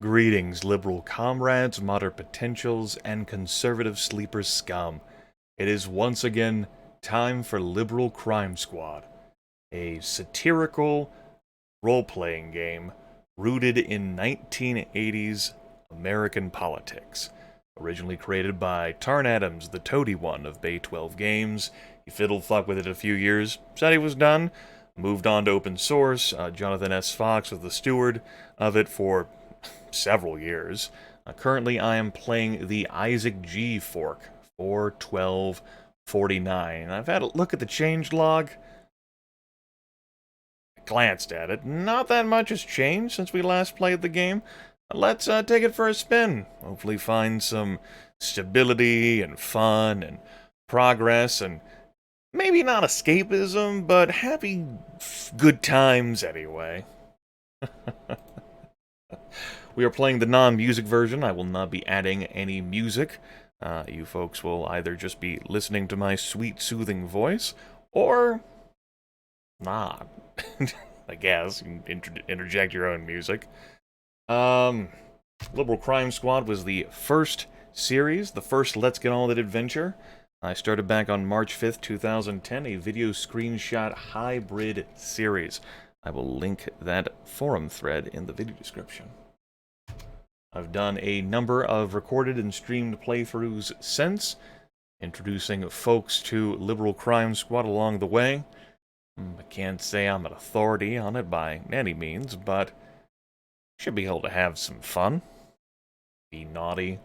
Greetings, liberal comrades, moderate potentials, and conservative sleeper scum. It is once again time for Liberal Crime Squad, a satirical role-playing game rooted in 1980s American politics. Originally created by Tarn Adams, the toady one of Bay 12 Games. He fiddle-fucked with it a few years, said he was done, moved on to open source. Jonathan S. Fox was the steward of it for several years. Currently, I am playing the Isaac G fork, 4.12.49. I've had a look at the changelog. Glanced at it. Not that much has changed since we last played the game. Let's take it for a spin. Hopefully find some stability and fun and progress and maybe not escapism, but happy, good times anyway. We are playing the non-music version. I will not be adding any music. You folks will either just be listening to my sweet, soothing voice, or not. I guess. You can interject your own music. Liberal Crime Squad was the first series, the first Let's Get On With It adventure. I started back on March 5th, 2010, a video screenshot hybrid series. I will link that forum thread in the video description. I've done a number of recorded and streamed playthroughs since, introducing folks to Liberal Crime Squad along the way. I can't say I'm an authority on it by any means, but should be able to have some fun. Be naughty,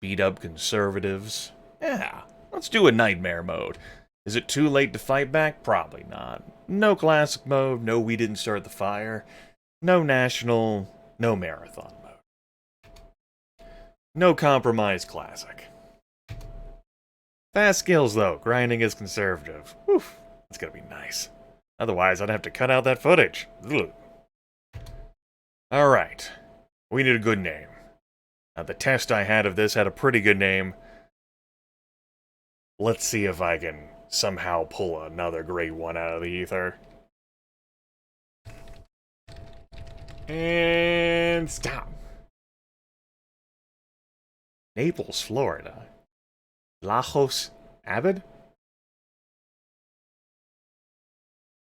beat up conservatives. Yeah, let's do a nightmare mode. Is it too late to fight back? Probably not. No classic mode, no we didn't start the fire, no national, no marathon mode. No compromise classic. Fast skills though, grinding is conservative. Whew, that's gonna be nice. Otherwise I'd have to cut out that footage. Alright, we need a good name. The test I had of this had a pretty good name. Let's see if I can somehow pull another great one out of the ether. And stop. Naples, Florida. Lajos Abad?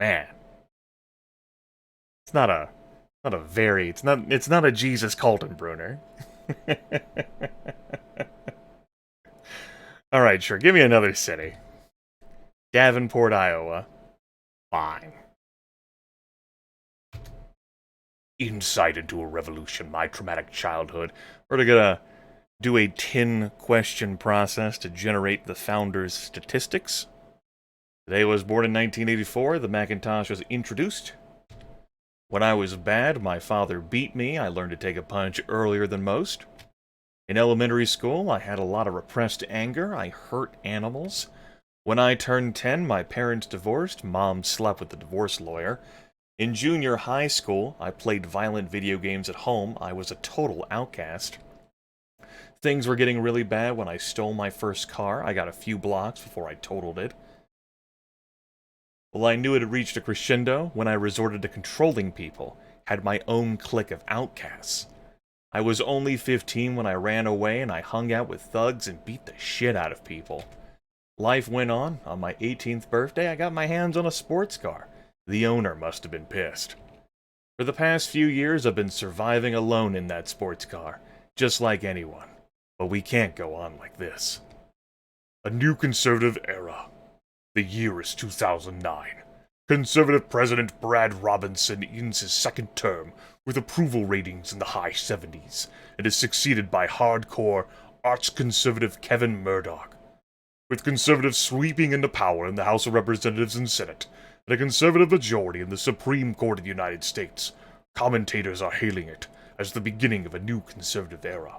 Man. It's not a Jesus Kaltenbrunner. Alright, sure, give me another city. Davenport, Iowa. Fine. Insight into a revolution, my traumatic childhood. We're gonna do a 10-question process to generate the founder's statistics. Today was born in 1984. The Macintosh was introduced. When I was bad, my father beat me. I learned to take a punch earlier than most. In elementary school, I had a lot of repressed anger. I hurt animals. When I turned 10, my parents divorced. Mom slept with the divorce lawyer. In junior high school, I played violent video games at home. I was a total outcast. Things were getting really bad when I stole my first car. I got a few blocks before I totaled it. Well, I knew it had reached a crescendo when I resorted to controlling people, had my own clique of outcasts. I was only 15 when I ran away and I hung out with thugs and beat the shit out of people. Life went on. On my 18th birthday, I got my hands on a sports car. The owner must have been pissed. For the past few years, I've been surviving alone in that sports car, just like anyone. But we can't go on like this. A new conservative era. The year is 2009. Conservative President Brad Robinson ends his second term with approval ratings in the high 70s and is succeeded by hardcore, arch-conservative Kevin Murdoch. With conservatives sweeping into power in the House of Representatives and Senate, and a conservative majority in the Supreme Court of the United States, commentators are hailing it as the beginning of a new conservative era.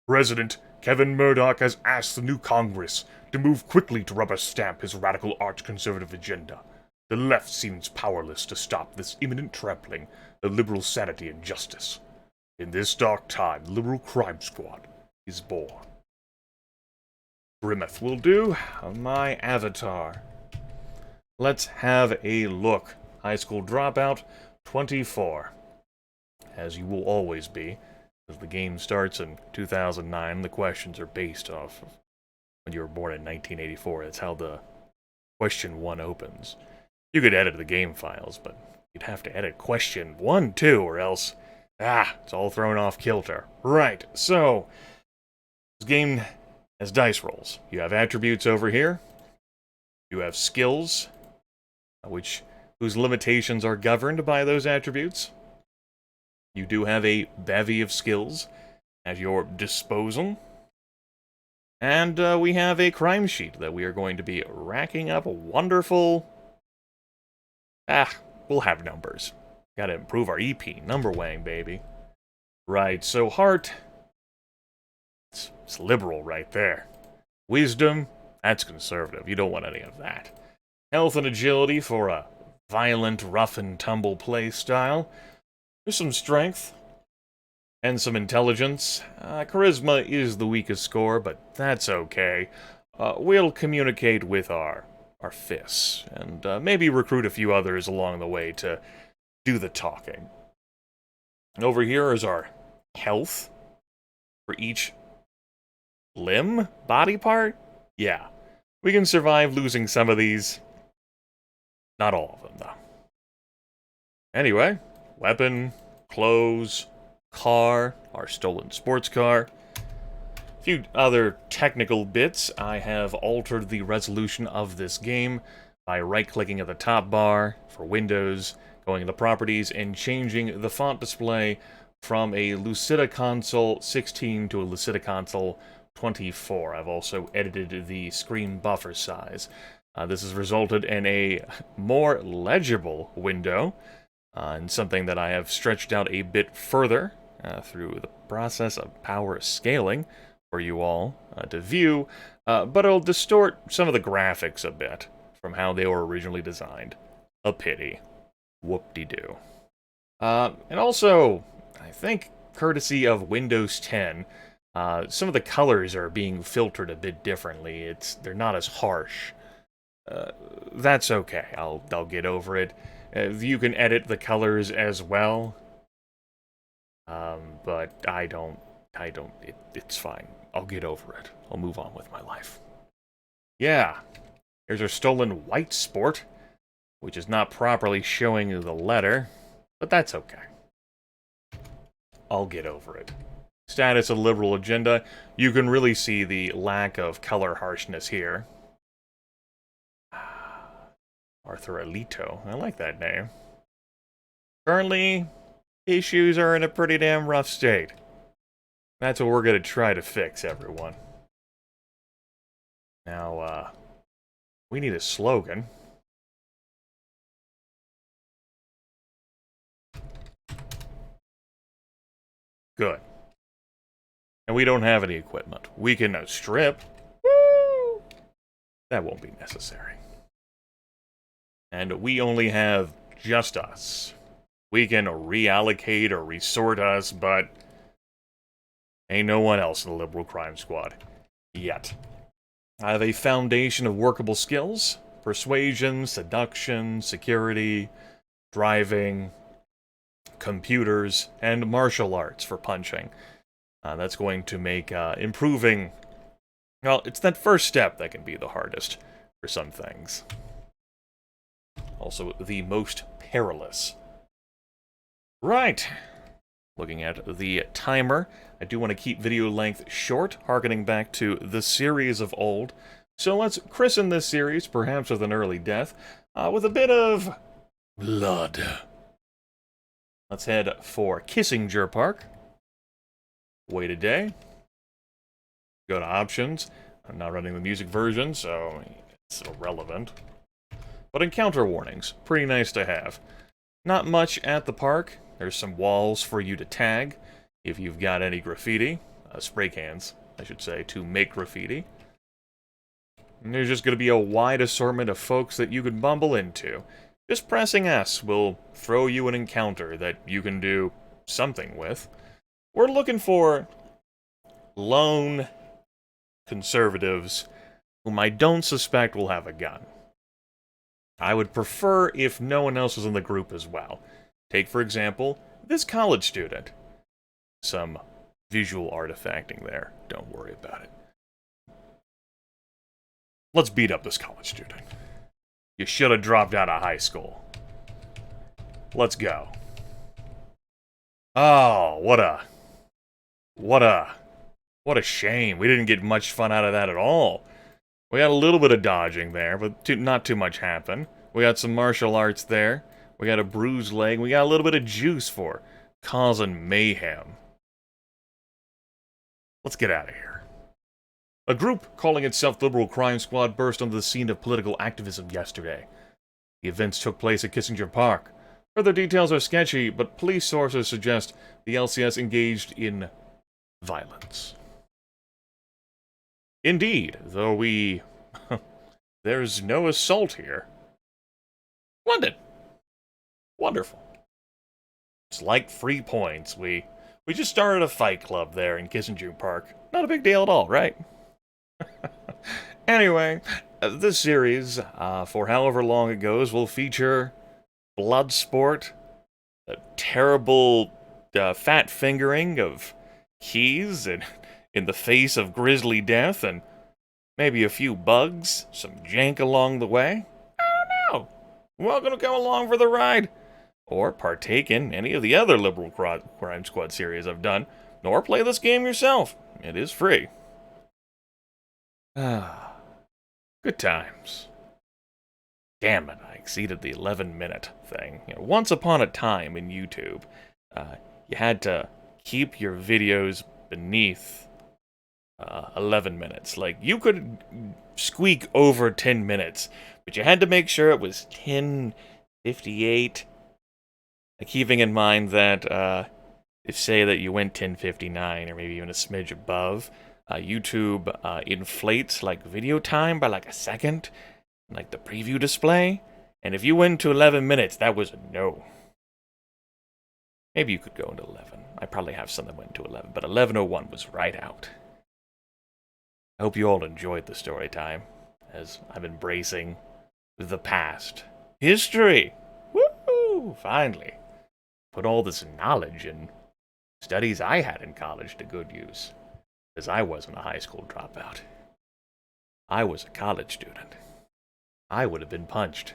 President Kevin Murdoch has asked the new Congress to move quickly to rubber stamp his radical arch-conservative agenda. The left seems powerless to stop this imminent trampling of liberal sanity and justice. In this dark time, the Liberal Crime Squad is born. Grimith will do. My avatar. Let's have a look. High school dropout, 24. As you will always be. As the game starts in 2009, the questions are based off of when you were born in 1984. That's how the question 1 opens. You could edit the game files, but you'd have to edit question 1 too, or else, it's all thrown off kilter. Right, so, this game has dice rolls. You have attributes over here. You have skills, whose limitations are governed by those attributes. You do have a bevy of skills at your disposal. And we have a crime sheet that we are going to be racking up wonderful... we'll have numbers. Gotta improve our EP. Number weighing, baby. Right, so heart... It's liberal right there. Wisdom, that's conservative. You don't want any of that. Health and agility for a violent, rough-and-tumble play style. There's some strength. And some intelligence. Charisma is the weakest score, but that's okay. We'll communicate with our fists, and maybe recruit a few others along the way to do the talking. And over here is our health for each limb, body part. Yeah, we can survive losing some of these. Not all of them, though. Anyway, weapon, clothes, car, our stolen sports car. A few other technical bits. I have altered the resolution of this game by right-clicking at the top bar for Windows, going into Properties, and changing the font display from a Lucida Console 16 to a Lucida Console 24. I've also edited the screen buffer size. This has resulted in a more legible window, and something that I have stretched out a bit further through the process of power scaling for you all to view, but it'll distort some of the graphics a bit from how they were originally designed. A pity. Whoop-de-doo. And also, I think, courtesy of Windows 10, some of the colors are being filtered a bit differently. They're not as harsh. That's okay. I'll get over it. You can edit the colors as well. But I don't, it's fine. I'll get over it. I'll move on with my life. Yeah, here's our stolen white sport, which is not properly showing the letter, but that's okay. I'll get over it. Status of liberal agenda. You can really see the lack of color harshness here. Arthur Alito. I like that name. Currently, issues are in a pretty damn rough state. That's what we're going to try to fix, everyone. Now, we need a slogan. Good. And we don't have any equipment. We can strip. Woo! That won't be necessary. And we only have just us. We can reallocate or resort us, but ain't no one else in the Liberal Crime Squad. Yet. I have a foundation of workable skills. Persuasion, seduction, security, driving, computers, and martial arts for punching. That's going to make improving... Well, it's that first step that can be the hardest for some things. Also, the most perilous. Right. Looking at the timer, I do want to keep video length short, harkening back to the series of old. So let's christen this series, perhaps with an early death, with a bit of blood. Let's head for Kissinger Park. Wait a day. Go to options. I'm not running the music version, so it's irrelevant. But encounter warnings, pretty nice to have. Not much at the park. There's some walls for you to tag if you've got any graffiti. Spray cans, I should say, to make graffiti. And there's just going to be a wide assortment of folks that you can bumble into. Just pressing S will throw you an encounter that you can do something with. We're looking for lone conservatives whom I don't suspect will have a gun. I would prefer if no one else was in the group as well. Take, for example, this college student. Some visual artifacting there. Don't worry about it. Let's beat up this college student. You should have dropped out of high school. Let's go. Oh, what a shame. We didn't get much fun out of that at all. We had a little bit of dodging there, but not too much happened. We got some martial arts there. We got a bruised leg. We got a little bit of juice for causing mayhem. Let's get out of here. A group calling itself Liberal Crime Squad burst onto the scene of political activism yesterday. The events took place at Kissinger Park. Further details are sketchy, but police sources suggest the LCS engaged in violence. Indeed, though there's no assault here. Splendid. Wonderful. It's like 3 points. We just started a fight club there in Kissinger Park. Not a big deal at all, right? Anyway, this series, for however long it goes, will feature blood sport, a terrible fat fingering of keys in the face of grisly death, and maybe a few bugs, some jank along the way. I don't know. Welcome to come along for the ride. Or partake in any of the other Liberal Crime Squad series I've done, nor play this game yourself. It is free. Good times. Damn it, I exceeded the 11-minute thing. You know, once upon a time in YouTube, you had to keep your videos beneath 11 minutes. Like, you could squeak over 10 minutes, but you had to make sure it was 10:58. Keeping in mind that if, say, that you went 10:59 or maybe even a smidge above, YouTube inflates like video time by like a second, like the preview display. And if you went to 11 minutes, that was a no. Maybe you could go into 11. I probably have some that went to 11, but 11:01 was right out. I hope you all enjoyed the story time, as I'm embracing the past. History! Woo! Finally. Put all this knowledge and studies I had in college to good use, because I wasn't a high school dropout. I was a college student. I would have been punched.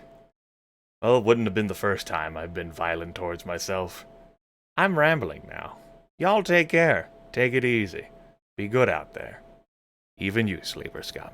Well, it wouldn't have been the first time I've been violent towards myself. I'm rambling now. Y'all take care. Take it easy. Be good out there. Even you, sleeper scum.